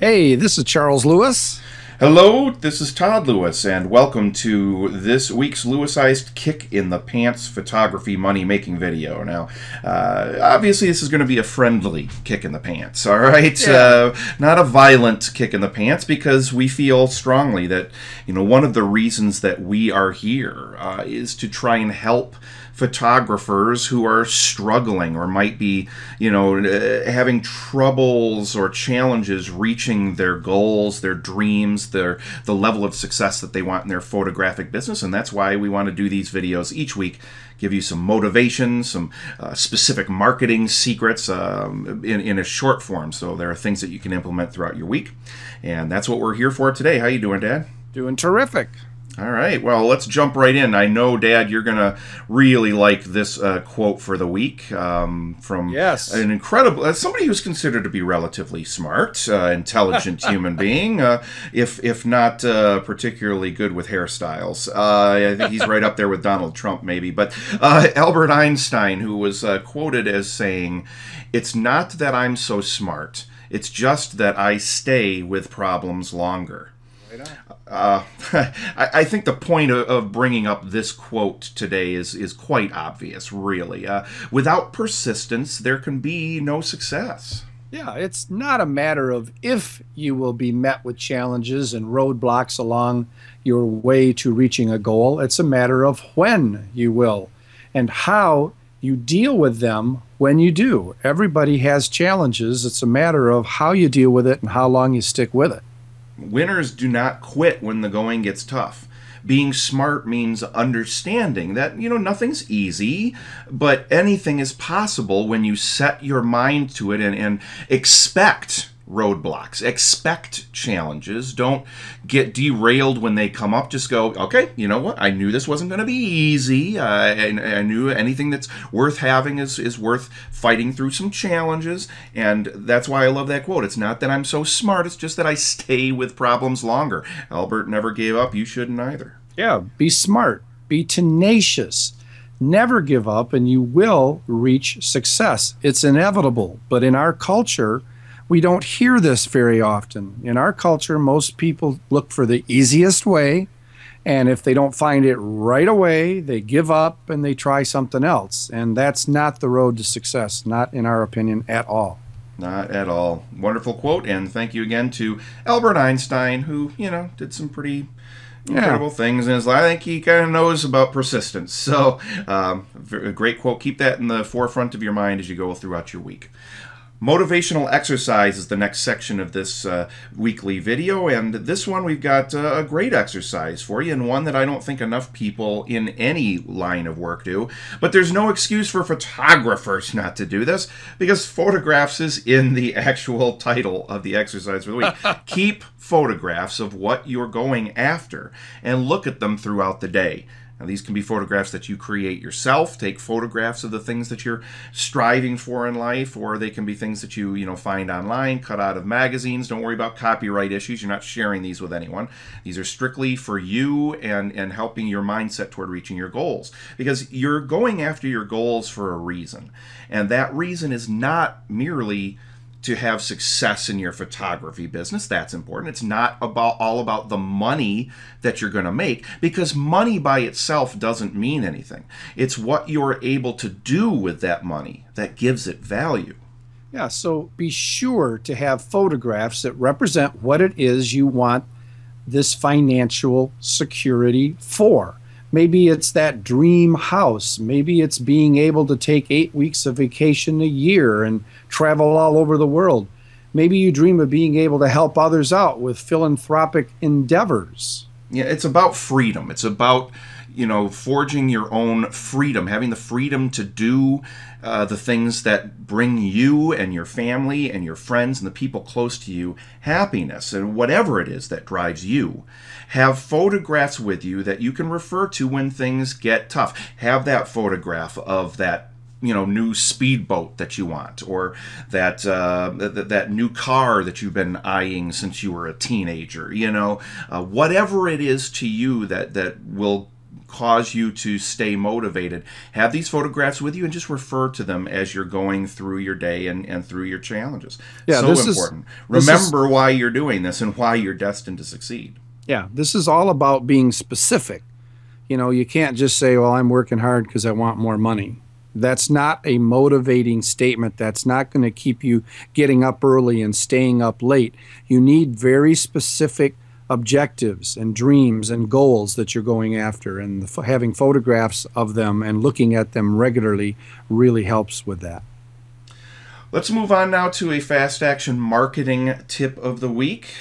Hey, this is Charles Lewis. Hello, this is Todd Lewis, and welcome to this week's Lewisized Kick in the Pants photography money-making video. Now, obviously this is going to be a friendly kick in the pants, all right? Yeah. Not a violent kick in the pants, because we feel strongly that, one of the reasons that we are here is to try and help photographers who are struggling or might be, having troubles or challenges reaching their goals, their dreams, the level of success that they want in their photographic business. And that's why we want to do these videos each week, give you some motivation, some specific marketing secrets in a short form. So there are things that you can implement throughout your week. And that's what we're here for today. How you doing, Dad? Doing terrific. All right, well, let's jump right in. I know, Dad, you're going to really like this quote for the week from an incredible, somebody who's considered to be relatively smart, intelligent human being, if not particularly good with hairstyles. I think he's right up there with Donald Trump, maybe. But Albert Einstein, who was quoted as saying, "It's not that I'm so smart, it's just that I stay with problems longer." I think the point of bringing up this quote today is quite obvious, really. Without persistence, there can be no success. Yeah, it's not a matter of if you will be met with challenges and roadblocks along your way to reaching a goal. It's a matter of when you will and how you deal with them when you do. Everybody has challenges. It's a matter of how you deal with it and how long you stick with it. Winners do not quit when the going gets tough. Being smart means understanding that, nothing's easy, but anything is possible when you set your mind to it and expect roadblocks, expect challenges. Don't get derailed when they come up. Just go, okay, you know what? I knew this wasn't going to be easy. I knew anything that's worth having is worth fighting through some challenges. And that's why I love that quote. It's not that I'm so smart. It's just that I stay with problems longer. Albert never gave up. You shouldn't either. Yeah, be smart. Be tenacious. Never give up, and you will reach success. It's inevitable. But in our culture, we don't hear this very often. In our culture, most people look for the easiest way, and if they don't find it right away, they give up and they try something else. And that's not the road to success, not in our opinion at all. Not at all. Wonderful quote, and thank you again to Albert Einstein, who, did some pretty incredible things in his life. I think he kind of knows about persistence. So, a great quote. Keep that in the forefront of your mind as you go throughout your week. Motivational exercise is the next section of this weekly video, and this one we've got a great exercise for you, and one that I don't think enough people in any line of work do. But there's no excuse for photographers not to do this, because photographs is in the actual title of the exercise for the week. Keep photographs of what you're going after, and look at them throughout the day. Now, these can be photographs that you create yourself. Take photographs of the things that you're striving for in life, or they can be things that you find online, cut out of magazines. Don't worry about copyright issues. You're not sharing these with anyone. These are strictly for you and helping your mindset toward reaching your goals, because you're going after your goals for a reason, and that reason is not merely to have success in your photography business. That's important. It's not all about the money that you're going to make, because money by itself doesn't mean anything. It's what you're able to do with that money that gives it value. Yeah, so be sure to have photographs that represent what it is you want this financial security for. Maybe it's that dream house. Maybe it's being able to take 8 weeks of vacation a year and travel all over the world. Maybe you dream of being able to help others out with philanthropic endeavors. Yeah, it's about freedom. It's about, forging your own freedom, having the freedom to do the things that bring you and your family and your friends and the people close to you happiness, and whatever it is that drives you. Have photographs with you that you can refer to when things get tough. Have that photograph of that new speedboat that you want, or that new car that you've been eyeing since you were a teenager. Whatever it is to you that will cause you to stay motivated. Have these photographs with you and just refer to them as you're going through your day and through your challenges. Yeah, so important. Remember why you're doing this and why you're destined to succeed. Yeah, this is all about being specific. You know, you can't just say, well, I'm working hard because I want more money. That's not a motivating statement. That's not going to keep you getting up early and staying up late. You need very specific objectives and dreams and goals that you're going after, and having photographs of them and looking at them regularly really helps with that. Let's move on now to a fast action marketing tip of the week.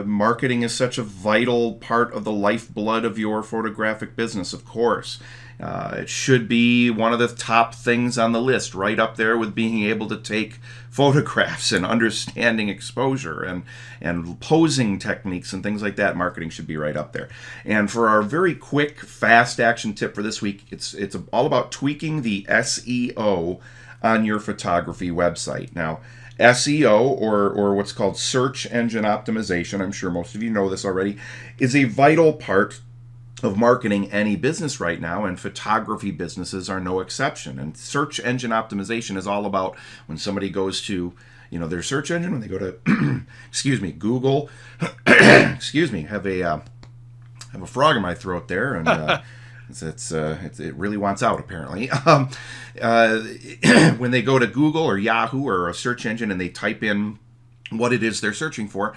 Marketing is such a vital part of the lifeblood of your photographic business, of course. It should be one of the top things on the list, right up there with being able to take photographs and understanding exposure and posing techniques and things like that. Marketing should be right up there. And for our very quick fast action tip for this week, it's all about tweaking the SEO on your photography website. Now, SEO, or what's called search engine optimization, I'm sure most of you know this already, is a vital part of marketing any business right now, and photography businesses are no exception. And search engine optimization is all about when somebody goes to, you know, their search engine, when they go to, excuse me, Google, excuse me, have a frog in my throat there, and it really wants out apparently. When they go to Google or Yahoo or a search engine and they type in what it is they're searching for,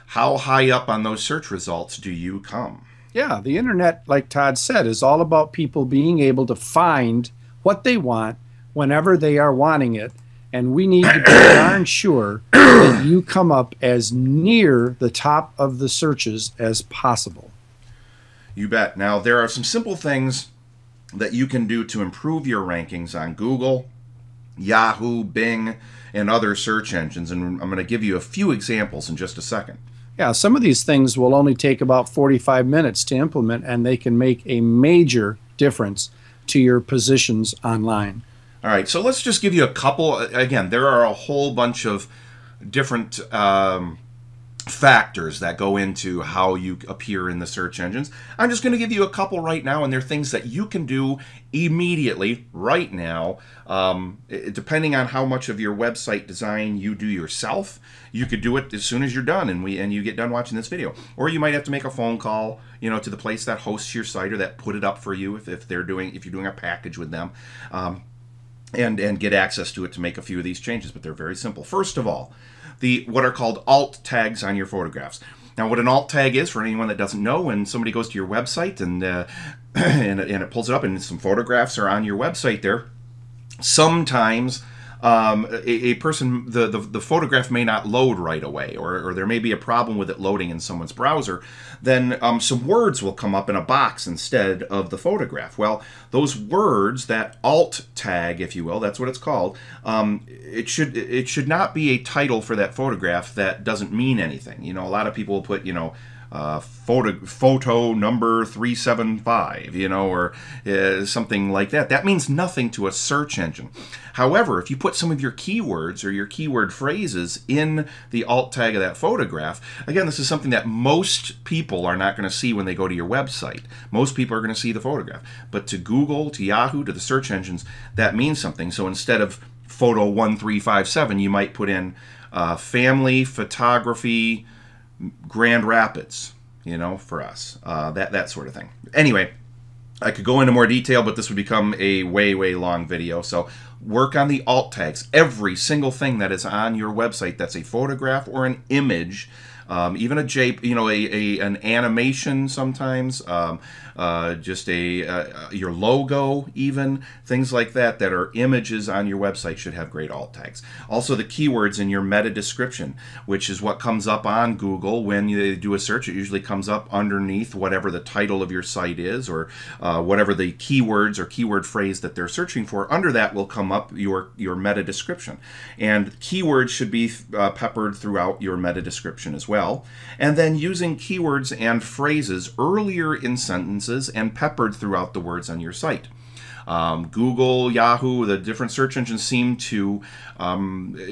how high up on those search results do you come? Yeah, the internet, like Todd said, is all about people being able to find what they want whenever they are wanting it. And we need to be darn sure that you come up as near the top of the searches as possible. You bet. Now, there are some simple things that you can do to improve your rankings on Google, Yahoo, Bing, and other search engines. And I'm going to give you a few examples in just a second. Yeah, some of these things will only take about 45 minutes to implement, and they can make a major difference to your positions online. All right, so let's just give you a couple. Again, there are a whole bunch of different factors that go into how you appear in the search engines. I'm just going to give you a couple right now, and they're things that you can do immediately right now. Depending on how much of your website design you do yourself, you could do it as soon as you're done and you get done watching this video. Or you might have to make a phone call, you know, to the place that hosts your site or that put it up for you if you're doing a package with them. And get access to it to make a few of these changes, but they're very simple. First of all, what are called alt tags on your photographs. Now, what an alt tag is, for anyone that doesn't know, when somebody goes to your website and it pulls it up and some photographs are on your website there, sometimes a person, the photograph may not load right away, or there may be a problem with it loading in someone's browser. Then some words will come up in a box instead of the photograph. Well, those words, that alt tag, if you will, that's what it's called, it should not be a title for that photograph that doesn't mean anything. You know, a lot of people will put, you know, photo number 375, you know, or something like that. That means nothing to a search engine. However, if you put some of your keywords or your keyword phrases in the alt tag of that photograph, again, this is something that most people are not going to see when they go to your website. Most people are going to see the photograph. But to Google, to Yahoo, to the search engines, that means something. So instead of photo 1357, you might put in family photography Grand Rapids, you know, for us, that sort of thing. Anyway, I could go into more detail, but this would become a way way long video. So work on the alt tags. Every single thing that is on your website that's a photograph or an image, even a you know, an animation sometimes, just your logo, even things like that are images on your website should have great alt tags. Also, the keywords in your meta description, which is what comes up on Google when you do a search. It usually comes up underneath whatever the title of your site is, or whatever the keywords or keyword phrase that they're searching for. Under that will come up your meta description, and keywords should be peppered throughout your meta description as well. And then using keywords and phrases earlier in sentences and peppered throughout the words on your site. Google, Yahoo, the different search engines seem to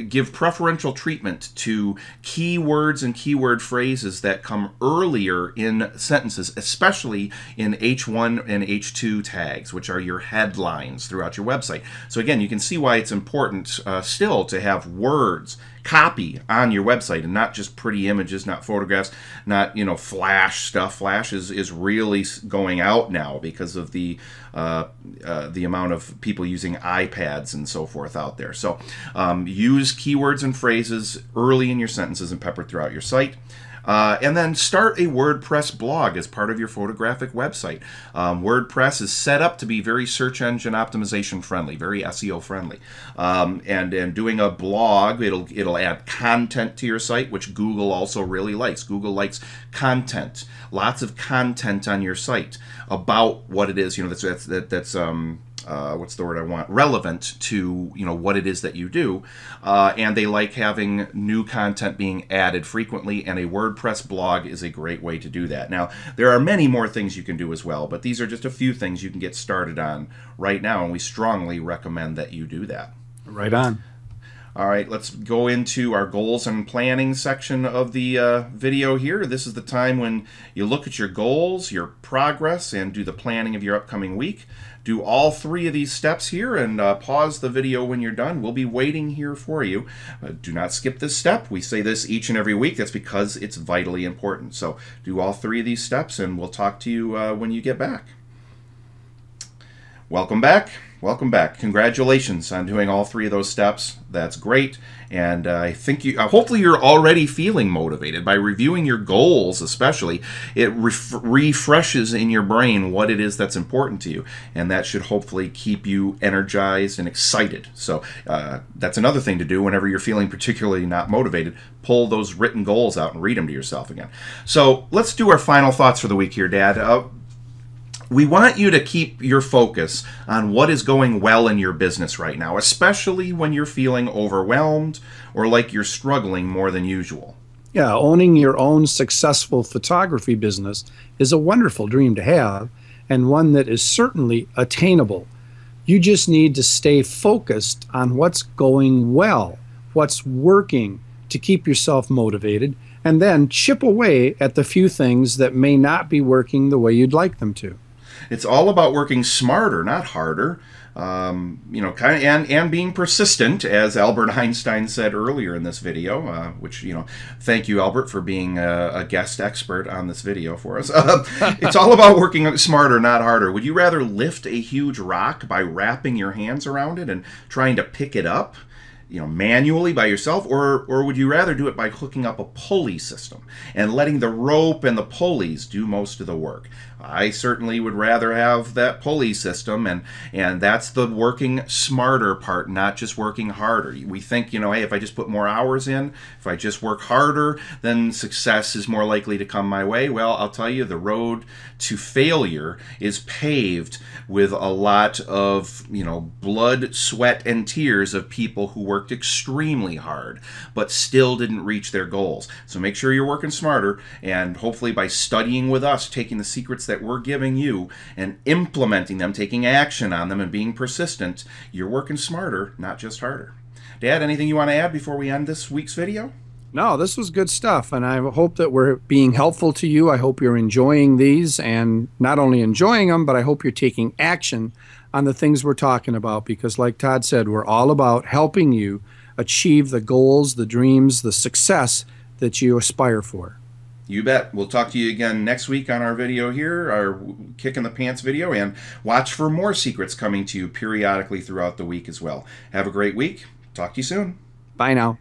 give preferential treatment to keywords and keyword phrases that come earlier in sentences, especially in H1 and H2 tags, which are your headlines throughout your website. So again, you can see why it's important still to have words, copy on your website, and not just pretty images, not photographs, not flash stuff. Flash is really going out now because of the amount of people using iPads and so forth out there. So use keywords and phrases early in your sentences and peppered throughout your site. And then start a WordPress blog as part of your photographic website. WordPress is set up to be very search engine optimization friendly, very SEO friendly. And doing a blog, it'll add content to your site, which Google also really likes. Google likes content, lots of content on your site about what it is. That's what's the word I want? Relevant to what it is that you do, and they like having new content being added frequently. And a WordPress blog is a great way to do that. Now, there are many more things you can do as well, but these are just a few things you can get started on right now, and we strongly recommend that you do that. Right on. All right, let's go into our goals and planning section of the video here. This is the time when you look at your goals, your progress, and do the planning of your upcoming week. Do all three of these steps here and pause the video when you're done. We'll be waiting here for you. Do not skip this step. We say this each and every week. That's because it's vitally important. So do all three of these steps, and we'll talk to you when you get back. Welcome back. Welcome back. Congratulations on doing all three of those steps. That's great. And I think hopefully you're already feeling motivated by reviewing your goals, especially. It refreshes in your brain what it is that's important to you. And that should hopefully keep you energized and excited. So that's another thing to do whenever you're feeling particularly not motivated. Pull those written goals out and read them to yourself again. So let's do our final thoughts for the week here, Dad. We want you to keep your focus on what is going well in your business right now, especially when you're feeling overwhelmed or like you're struggling more than usual. Yeah, owning your own successful photography business is a wonderful dream to have, and one that is certainly attainable. You just need to stay focused on what's going well, what's working, to keep yourself motivated, and then chip away at the few things that may not be working the way you'd like them to. It's all about working smarter, not harder. And being persistent, as Albert Einstein said earlier in this video, which, thank you, Albert, for being a guest expert on this video for us. It's all about working smarter, not harder. Would you rather lift a huge rock by wrapping your hands around it and trying to pick it up, manually by yourself, or would you rather do it by hooking up a pulley system and letting the rope and the pulleys do most of the work? I certainly would rather have that pulley system, and that's the working smarter part, not just working harder. We think, hey, if I just put more hours in, if I just work harder, then success is more likely to come my way. Well, I'll tell you, the road to failure is paved with a lot of, blood, sweat, and tears of people who worked extremely hard but still didn't reach their goals. So make sure you're working smarter, and hopefully by studying with us, taking the secrets that we're giving you and implementing them, taking action on them, and being persistent, you're working smarter, not just harder. Dad, anything you want to add before we end this week's video? No, this was good stuff, and I hope that we're being helpful to you. I hope you're enjoying these, and not only enjoying them, but I hope you're taking action on the things we're talking about, because like Todd said, we're all about helping you achieve the goals, the dreams, the success that you aspire for. You bet. We'll talk to you again next week on our video here, our Kick in the Pants video, and watch for more secrets coming to you periodically throughout the week as well. Have a great week. Talk to you soon. Bye now.